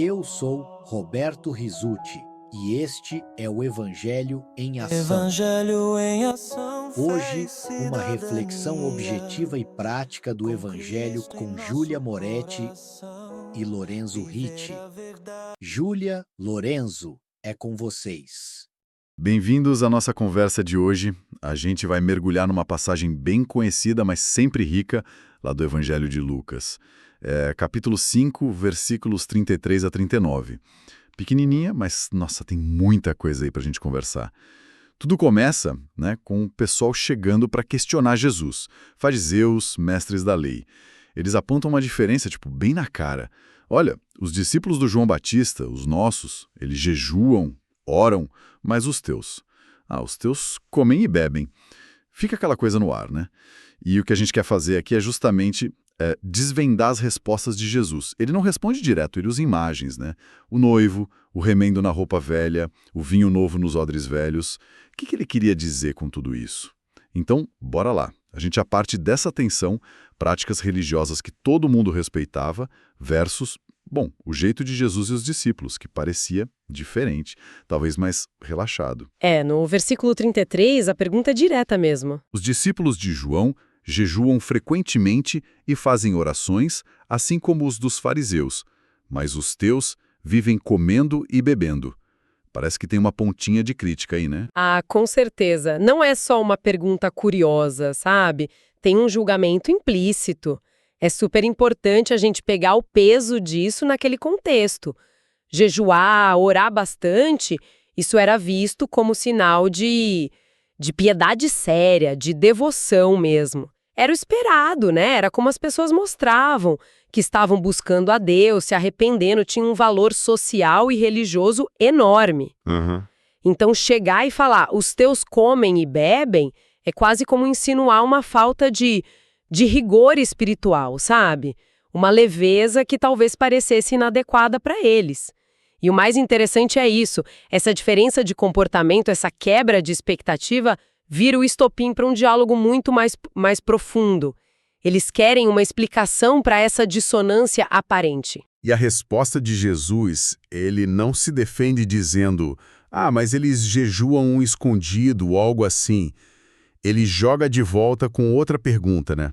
Eu sou Roberto Rizzuti e este é o Evangelho em Ação. Evangelho em ação. Hoje, uma reflexão objetiva e prática do Evangelho com Júlia Moretti e Lorenzo Ritti. Júlia, Lorenzo, é com vocês. Bem-vindos à nossa conversa de hoje. A gente vai mergulhar numa passagem bem conhecida, mas sempre rica, lá do Evangelho de Lucas. Capítulo 5, versículos 33 a 39. Pequenininha, mas, nossa, tem muita coisa aí pra gente conversar. Tudo começa, com o pessoal chegando para questionar Jesus. Fariseus, mestres da lei. Eles apontam uma diferença, bem na cara. Olha, os discípulos do João Batista, os nossos, eles jejuam, oram, mas os teus? Os teus comem e bebem. Fica aquela coisa no ar, né? E o que a gente quer fazer aqui é justamente desvendar as respostas de Jesus. Ele não responde direto, ele usa imagens, né? O noivo, o remendo na roupa velha, o vinho novo nos odres velhos. O que ele queria dizer com tudo isso? Então, bora lá. A gente parte dessa tensão, práticas religiosas que todo mundo respeitava, versus, o jeito de Jesus e os discípulos, que parecia diferente, talvez mais relaxado. No versículo 33, a pergunta é direta mesmo. Os discípulos de João jejuam frequentemente e fazem orações, assim como os dos fariseus, mas os teus vivem comendo e bebendo. Parece que tem uma pontinha de crítica aí, né? Com certeza. Não é só uma pergunta curiosa, sabe? Tem um julgamento implícito. É super importante a gente pegar o peso disso naquele contexto. Jejuar, orar bastante, isso era visto como sinal de piedade séria, de devoção mesmo. Era o esperado, né? Era como as pessoas mostravam, que estavam buscando a Deus, se arrependendo, tinha um valor social e religioso enorme. Uhum. Então, chegar e falar, os teus comem e bebem, é quase como insinuar uma falta de rigor espiritual, sabe? Uma leveza que talvez parecesse inadequada para eles. E o mais interessante é isso, essa diferença de comportamento, essa quebra de expectativa, vira o estopim para um diálogo muito mais profundo. Eles querem uma explicação para essa dissonância aparente. E a resposta de Jesus, ele não se defende dizendo, mas eles jejuam um escondido ou algo assim. Ele joga de volta com outra pergunta, né?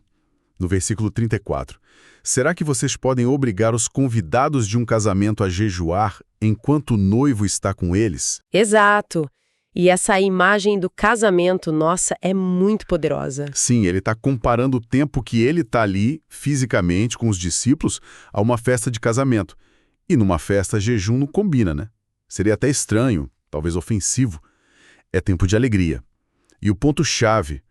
No versículo 34. Será que vocês podem obrigar os convidados de um casamento a jejuar enquanto o noivo está com eles? Exato. E essa imagem do casamento, nossa, é muito poderosa. Sim, ele está comparando o tempo que ele está ali, fisicamente, com os discípulos, a uma festa de casamento. E numa festa, jejum não combina, né? Seria até estranho, talvez ofensivo. É tempo de alegria. E o ponto-chave,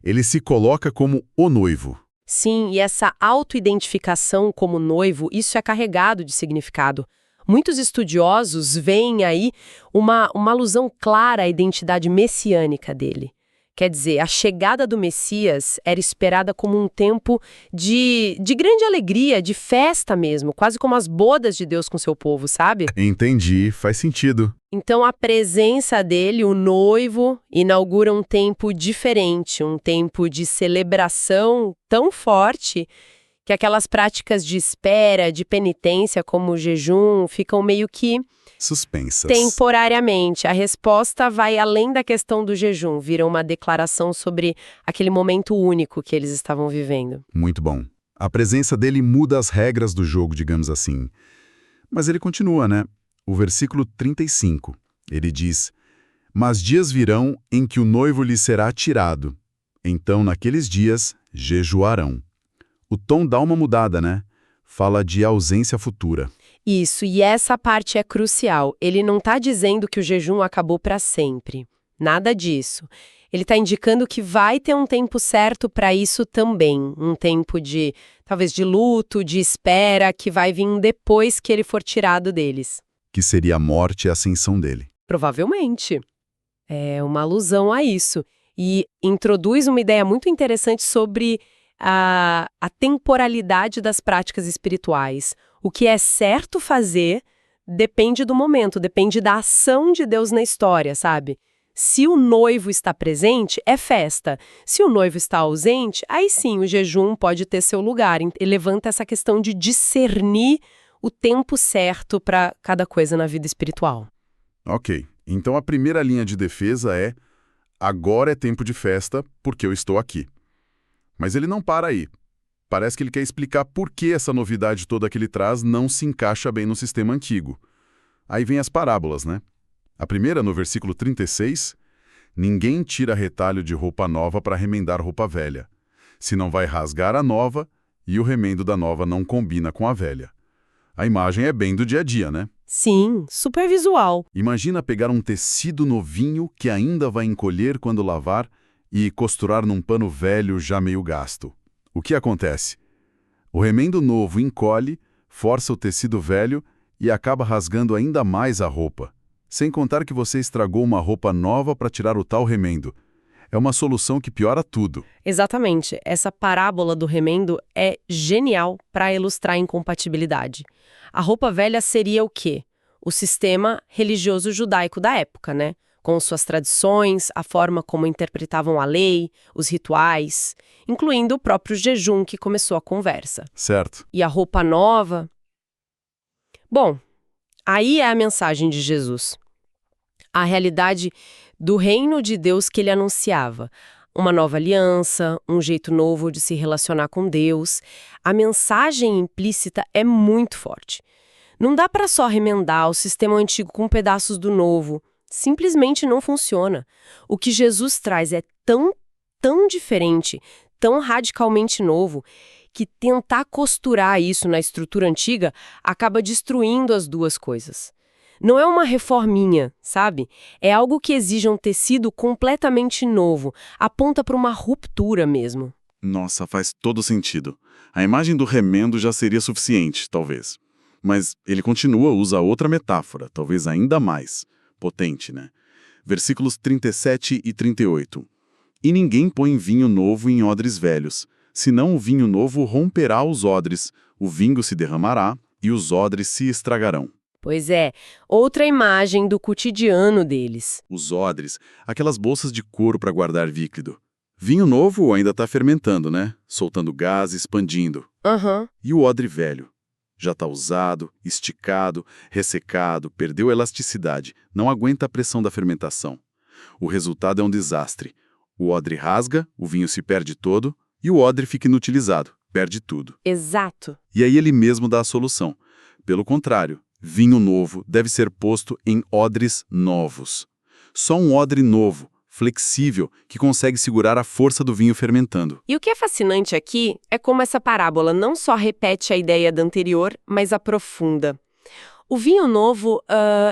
ele se coloca como o noivo. Sim, e essa autoidentificação como noivo, isso é carregado de significado. Muitos estudiosos veem aí uma alusão clara à identidade messiânica dele. Quer dizer, a chegada do Messias era esperada como um tempo de grande alegria, de festa mesmo, quase como as bodas de Deus com seu povo, sabe? Entendi, faz sentido. Então a presença dele, o noivo, inaugura um tempo diferente, um tempo de celebração tão forte que aquelas práticas de espera, de penitência, como o jejum, ficam meio que suspensas. Temporariamente. A resposta vai além da questão do jejum, vira uma declaração sobre aquele momento único que eles estavam vivendo. Muito bom. A presença dele muda as regras do jogo, digamos assim. Mas ele continua, né? O versículo 35, ele diz, mas dias virão em que o noivo lhe será tirado. Então, naqueles dias, jejuarão. O tom dá uma mudada, né? Fala de ausência futura. Isso, e essa parte é crucial. Ele não está dizendo que o jejum acabou para sempre. Nada disso. Ele está indicando que vai ter um tempo certo para isso também. Um tempo talvez de luto, de espera, que vai vir depois que ele for tirado deles. Que seria a morte e a ascensão dele. Provavelmente. É uma alusão a isso. E introduz uma ideia muito interessante sobre a temporalidade das práticas espirituais. O que é certo fazer depende do momento, depende da ação de Deus na história, sabe? Se o noivo está presente, é festa. Se o noivo está ausente, aí sim o jejum pode ter seu lugar. Ele levanta essa questão de discernir o tempo certo para cada coisa na vida espiritual. Ok, então a primeira linha de defesa é: agora é tempo de festa porque eu estou aqui. Mas ele não para aí. Parece que ele quer explicar por que essa novidade toda que ele traz não se encaixa bem no sistema antigo. Aí vem as parábolas, né? A primeira, no versículo 36, ninguém tira retalho de roupa nova para remendar roupa velha, senão vai rasgar a nova e o remendo da nova não combina com a velha. A imagem é bem do dia a dia, né? Sim, super visual. Imagina pegar um tecido novinho que ainda vai encolher quando lavar e costurar num pano velho já meio gasto. O que acontece? O remendo novo encolhe, força o tecido velho e acaba rasgando ainda mais a roupa. Sem contar que você estragou uma roupa nova para tirar o tal remendo. É uma solução que piora tudo. Exatamente. Essa parábola do remendo é genial para ilustrar a incompatibilidade. A roupa velha seria o quê? O sistema religioso judaico da época, né? Com suas tradições, a forma como interpretavam a lei, os rituais, incluindo o próprio jejum que começou a conversa. Certo. E a roupa nova? Bom, aí é a mensagem de Jesus. A realidade do reino de Deus que ele anunciava. Uma nova aliança, um jeito novo de se relacionar com Deus. A mensagem implícita é muito forte. Não dá para só remendar o sistema antigo com pedaços do novo. Simplesmente não funciona. O que Jesus traz é tão diferente, tão radicalmente novo, que tentar costurar isso na estrutura antiga acaba destruindo as duas coisas. Não é uma reforminha, sabe? É algo que exige um tecido completamente novo, aponta para uma ruptura mesmo. Nossa, faz todo sentido. A imagem do remendo já seria suficiente, talvez. Mas ele continua, usa outra metáfora, talvez ainda mais potente, né? Versículos 37 e 38. E ninguém põe vinho novo em odres velhos, senão o vinho novo romperá os odres, o vinho se derramará e os odres se estragarão. Pois é, outra imagem do cotidiano deles. Os odres, aquelas bolsas de couro para guardar líquido. Vinho novo ainda está fermentando, né? Soltando gás, expandindo. Aham. E o odre velho? Já está usado, esticado, ressecado, perdeu a elasticidade, não aguenta a pressão da fermentação. O resultado é um desastre. O odre rasga, o vinho se perde todo e o odre fica inutilizado, perde tudo. Exato. E aí ele mesmo dá a solução. Pelo contrário, vinho novo deve ser posto em odres novos. Só um odre novo, flexível, que consegue segurar a força do vinho fermentando. E o que é fascinante aqui é como essa parábola não só repete a ideia da anterior, mas aprofunda. O vinho novo,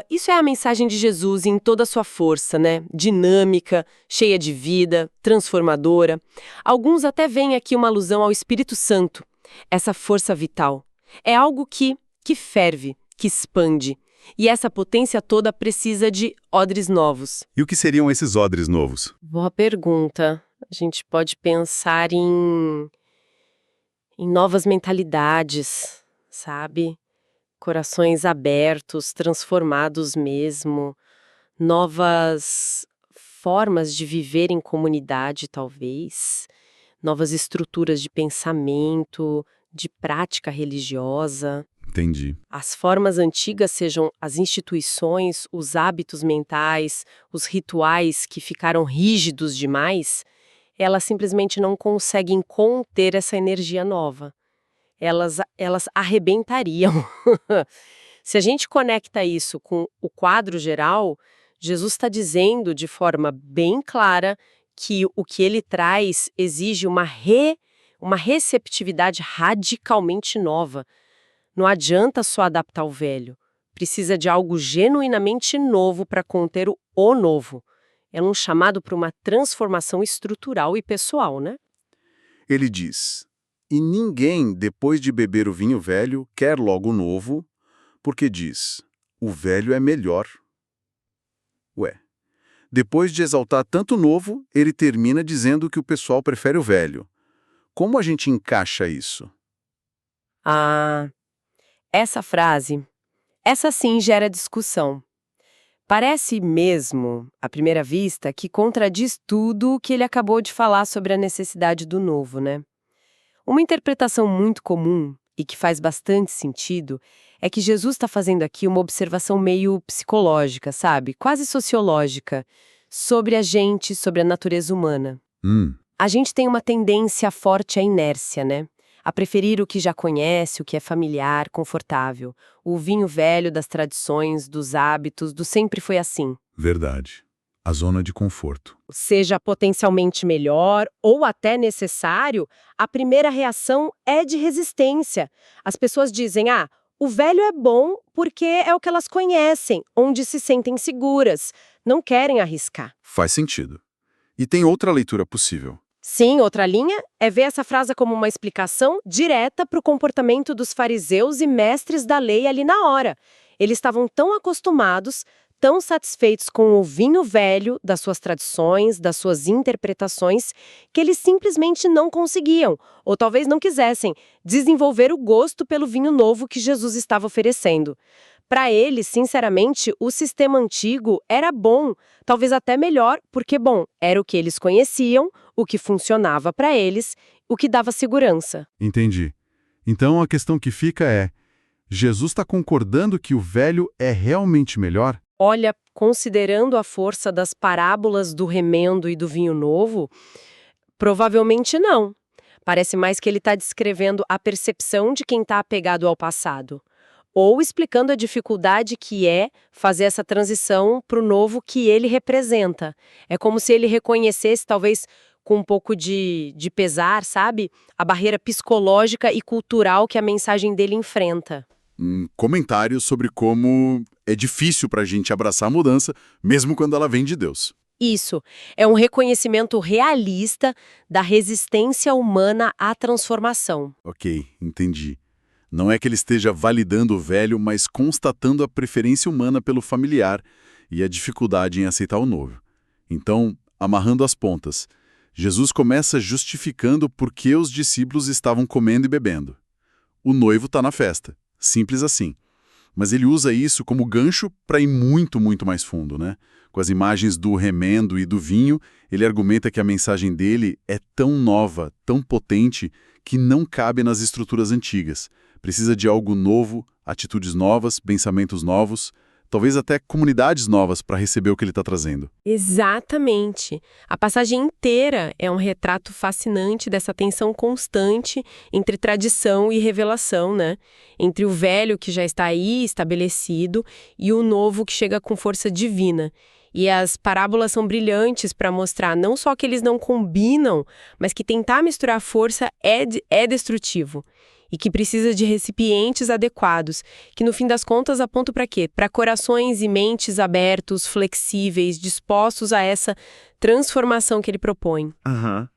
isso é a mensagem de Jesus em toda a sua força, né? Dinâmica, cheia de vida, transformadora. Alguns até veem aqui uma alusão ao Espírito Santo, essa força vital. É algo que ferve, que expande. E essa potência toda precisa de odres novos. E o que seriam esses odres novos? Boa pergunta. A gente pode pensar em novas mentalidades, sabe? Corações abertos, transformados mesmo, novas formas de viver em comunidade, talvez, novas estruturas de pensamento, de prática religiosa. Entendi. As formas antigas sejam as instituições, os hábitos mentais, os rituais que ficaram rígidos demais, elas simplesmente não conseguem conter essa energia nova. Elas arrebentariam. Se a gente conecta isso com o quadro geral, Jesus está dizendo de forma bem clara que o que ele traz exige uma receptividade radicalmente nova. Não adianta só adaptar o velho. Precisa de algo genuinamente novo para conter o novo. É um chamado para uma transformação estrutural e pessoal, né? Ele diz: e ninguém, depois de beber o vinho velho, quer logo o novo, porque diz, o velho é melhor. Ué, depois de exaltar tanto o novo, ele termina dizendo que o pessoal prefere o velho. Como a gente encaixa isso? Essa frase, essa sim gera discussão. Parece mesmo, à primeira vista, que contradiz tudo o que ele acabou de falar sobre a necessidade do novo, né? Uma interpretação muito comum e que faz bastante sentido, é que Jesus está fazendo aqui uma observação meio psicológica, sabe? Quase sociológica, sobre a gente, sobre a natureza humana. A gente tem uma tendência forte à inércia, né? A preferir o que já conhece, o que é familiar, confortável. O vinho velho das tradições, dos hábitos, do sempre foi assim. Verdade. A zona de conforto. Seja potencialmente melhor ou até necessário, a primeira reação é de resistência. As pessoas dizem, o velho é bom porque é o que elas conhecem, onde se sentem seguras, não querem arriscar. Faz sentido. E tem outra leitura possível. Sim, outra linha é ver essa frase como uma explicação direta para o comportamento dos fariseus e mestres da lei ali na hora. Eles estavam tão acostumados, tão satisfeitos com o vinho velho das suas tradições, das suas interpretações, que eles simplesmente não conseguiam, ou talvez não quisessem, desenvolver o gosto pelo vinho novo que Jesus estava oferecendo. Para eles, sinceramente, o sistema antigo era bom, talvez até melhor, porque, era o que eles conheciam, o que funcionava para eles, o que dava segurança. Entendi. Então a questão que fica é, Jesus está concordando que o velho é realmente melhor? Olha, considerando a força das parábolas do remendo e do vinho novo, provavelmente não. Parece mais que ele está descrevendo a percepção de quem está apegado ao passado. Ou explicando a dificuldade que é fazer essa transição para o novo que ele representa. É como se ele reconhecesse, talvez com um pouco de pesar, sabe? A barreira psicológica e cultural que a mensagem dele enfrenta. Comentário sobre como é difícil para a gente abraçar a mudança, mesmo quando ela vem de Deus. Isso. É um reconhecimento realista da resistência humana à transformação. Ok, entendi. Não é que ele esteja validando o velho, mas constatando a preferência humana pelo familiar e a dificuldade em aceitar o novo. Então, amarrando as pontas, Jesus começa justificando por que os discípulos estavam comendo e bebendo. O noivo está na festa. Simples assim. Mas ele usa isso como gancho para ir muito, muito mais fundo, né? Com as imagens do remendo e do vinho, ele argumenta que a mensagem dele é tão nova, tão potente, que não cabe nas estruturas antigas. Precisa de algo novo, atitudes novas, pensamentos novos, talvez até comunidades novas para receber o que ele está trazendo. Exatamente. A passagem inteira é um retrato fascinante dessa tensão constante entre tradição e revelação, né? Entre o velho que já está aí estabelecido e o novo que chega com força divina. E as parábolas são brilhantes para mostrar não só que eles não combinam, mas que tentar misturar força é destrutivo. E que precisa de recipientes adequados, que no fim das contas apontam para quê? Para corações e mentes abertos, flexíveis, dispostos a essa transformação que ele propõe.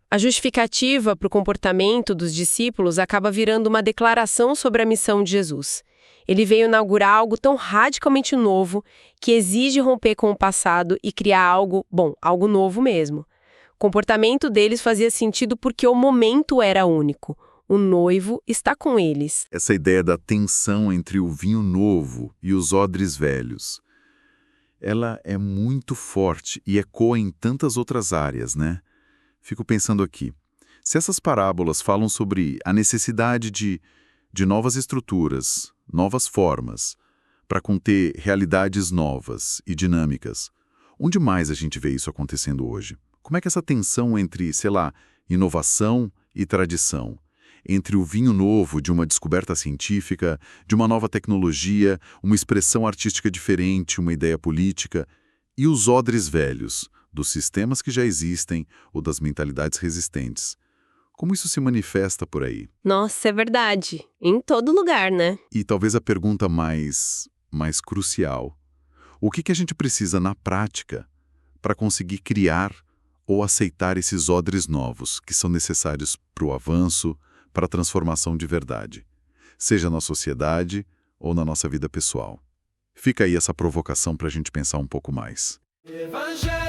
A justificativa para o comportamento dos discípulos acaba virando uma declaração sobre a missão de Jesus. Ele veio inaugurar algo tão radicalmente novo que exige romper com o passado e criar algo novo mesmo. O comportamento deles fazia sentido porque o momento era único. O noivo está com eles. Essa ideia da tensão entre o vinho novo e os odres velhos, ela é muito forte e ecoa em tantas outras áreas, né? Fico pensando aqui, se essas parábolas falam sobre a necessidade de novas estruturas, novas formas, para conter realidades novas e dinâmicas, onde mais a gente vê isso acontecendo hoje? Como é que essa tensão entre, inovação e tradição, entre o vinho novo de uma descoberta científica, de uma nova tecnologia, uma expressão artística diferente, uma ideia política, e os odres velhos, dos sistemas que já existem ou das mentalidades resistentes. Como isso se manifesta por aí? Nossa, é verdade. Em todo lugar, né? E talvez a pergunta mais crucial. O que a gente precisa na prática para conseguir criar ou aceitar esses odres novos que são necessários para o avanço, para a transformação de verdade, seja na sociedade ou na nossa vida pessoal? Fica aí essa provocação para a gente pensar um pouco mais. Evangelho.